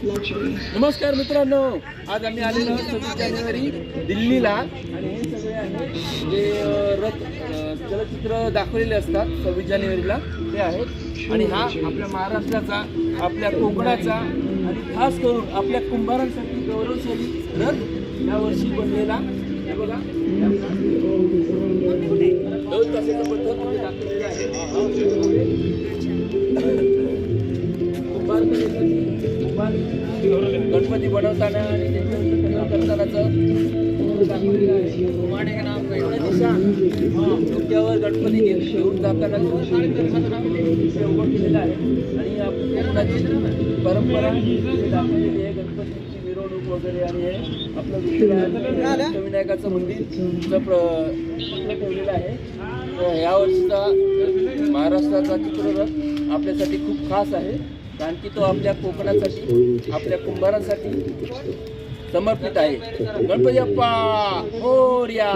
नमस्कार मित्रांनो, आज आम्ही आलेलो आहोत 26 जानेवारी दिल्लीला आणि हे सगळे आहेत जे रथ चलचित्र दाखवलेले असतात 26 जानेवारीला ते आहेत. आणि हा आपल्या महाराष्ट्राचा, आपल्या कोकणाचा आणि खास करून आपल्या कुंभारांसाठी गौरवशाली रथ यावर्षी बनलेला. हे बघा, 2 तासाचा पद्धत मध्ये दाखवलेला आहे. गणपती बनवताना आणि करतानाचं डोक्यावर गणपती घेऊन जाताना उभं केलेलं आहे. आणि आपली परंपरा दाखवलेली आहे, गणपतीची मिरवणूक वगैरे. आणि हे आपलं अष्टविनायकाचं मंदिर ठेवलेलं आहे. यावर्षीचा महाराष्ट्राचा चित्ररथ आपल्यासाठी खूप खास आहे, कारण की तो आपल्या कोकणासाठी, आपल्या कुंभारांसाठी समर्पित आहे. गणपती बाप्पा मोरया.